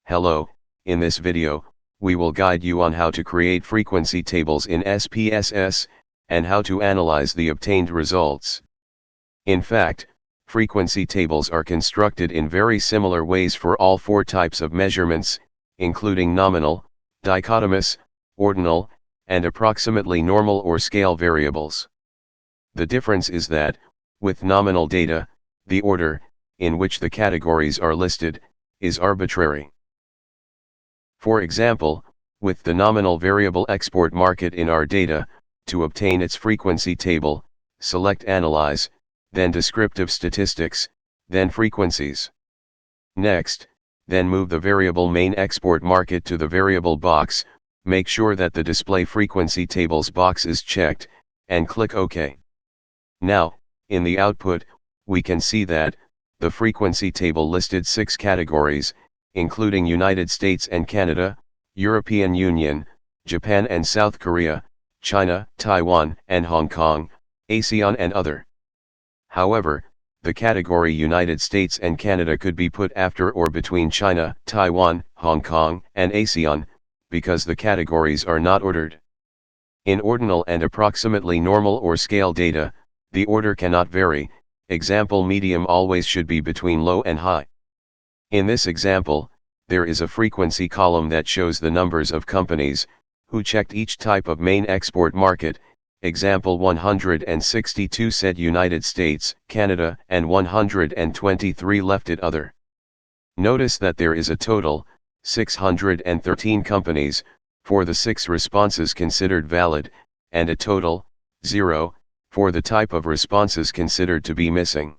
Hello, in this video, we will guide you on how to create frequency tables in SPSS, and how to analyze the obtained results. In fact, frequency tables are constructed in very similar ways for all four types of measurements, including nominal, dichotomous, ordinal, and approximately normal or scale variables. The difference is that, with nominal data, the order, in which the categories are listed, is arbitrary. For example, with the nominal variable export market in our data, to obtain its frequency table, select Analyze, then Descriptive Statistics, then Frequencies. Next, then move the variable main export market to the variable box, make sure that the Display Frequency Tables box is checked, and click OK. Now, in the output, we can see that the frequency table listed 6 categories, including United States and Canada, European Union, Japan and South Korea, China, Taiwan and Hong Kong, ASEAN and Other. However, the category United States and Canada could be put after or between China, Taiwan, Hong Kong, and ASEAN, because the categories are not ordered. In ordinal and approximately normal or scale data, the order cannot vary. Example, medium always should be between low and high. In this example, there is a frequency column that shows the numbers of companies who checked each type of main export market. Example 162 said United States, Canada, and 123 left it other. Notice that there is a total 613 companies for the 6 responses considered valid, and a total 0 for the type of responses considered to be missing.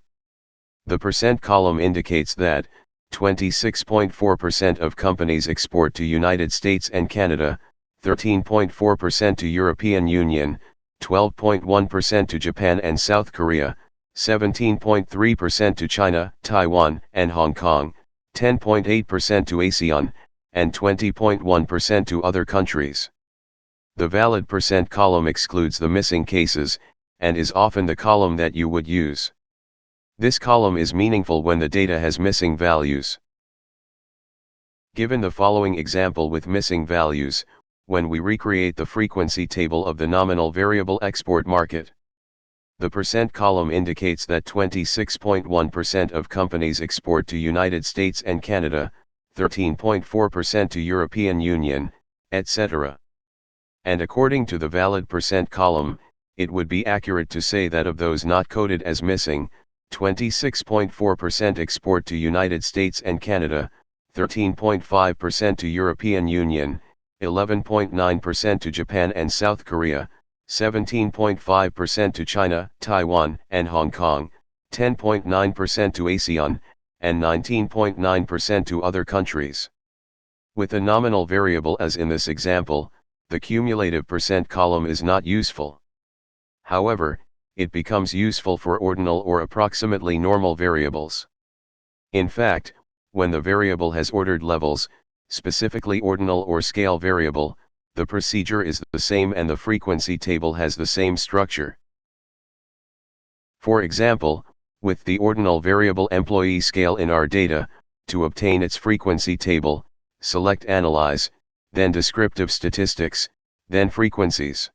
The percent column indicates that 26.4% of companies export to United States and Canada, 13.4% to European Union, 12.1% to Japan and South Korea, 17.3% to China, Taiwan, and Hong Kong, 10.8% to ASEAN, and 20.1% to other countries. The valid percent column excludes the missing cases, and is often the column that you would use. This column is meaningful when the data has missing values. Given the following example with missing values, when we recreate the frequency table of the nominal variable export market, the percent column indicates that 26.1% of companies export to United States and Canada, 13.4% to European Union, etc. And according to the valid percent column, it would be accurate to say that of those not coded as missing, 26.4% export to United States and Canada, 13.5% to European Union, 11.9% to Japan and South Korea, 17.5% to China, Taiwan, and Hong Kong, 10.9% to ASEAN, and 19.9% to other countries. With a nominal variable as in this example, the cumulative percent column is not useful. However, it becomes useful for ordinal or approximately normal variables. In fact, when the variable has ordered levels, specifically ordinal or scale variable, the procedure is the same and the frequency table has the same structure. For example, with the ordinal variable employee scale in our data, to obtain its frequency table, select Analyze, then Descriptive Statistics, then Frequencies.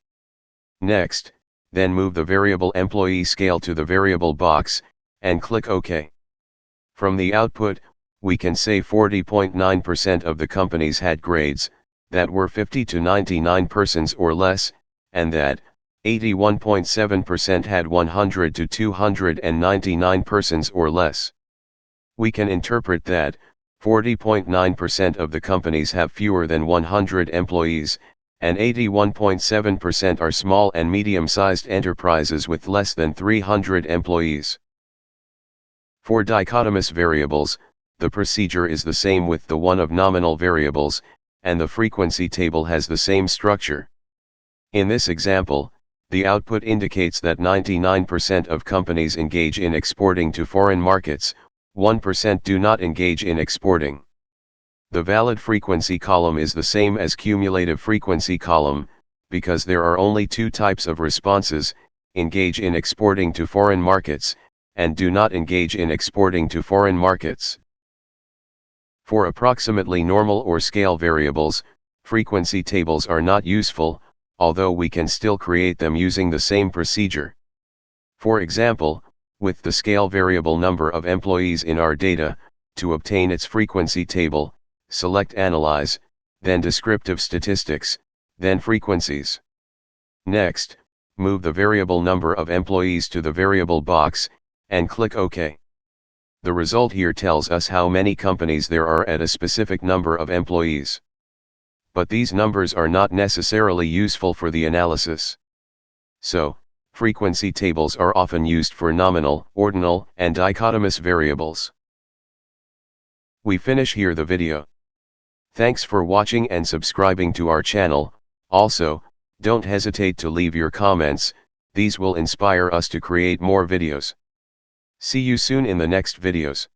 Next, then move the variable employee scale to the variable box, and click OK. From the output, we can say 40.9% of the companies had grades that were 50 to 99 persons or less, and that 81.7% had 100 to 299 persons or less. We can interpret that 40.9% of the companies have fewer than 100 employees, and 81.7% are small and medium-sized enterprises with less than 300 employees. For dichotomous variables, the procedure is the same with the one of nominal variables, and the frequency table has the same structure. In this example, the output indicates that 99% of companies engage in exporting to foreign markets, 1% do not engage in exporting. The valid frequency column is the same as cumulative frequency column, because there are only 2 types of responses: engage in exporting to foreign markets, and do not engage in exporting to foreign markets. For approximately normal or scale variables, frequency tables are not useful, although we can still create them using the same procedure. For example, with the scale variable number of employees in our data, to obtain its frequency table, select Analyze, then Descriptive Statistics, then Frequencies. Next, move the variable number of employees to the variable box, and click OK. The result here tells us how many companies there are at a specific number of employees. But these numbers are not necessarily useful for the analysis. So, frequency tables are often used for nominal, ordinal, and dichotomous variables. We finish here the video. Thanks for watching and subscribing to our channel. Also, don't hesitate to leave your comments, these will inspire us to create more videos. See you soon in the next videos.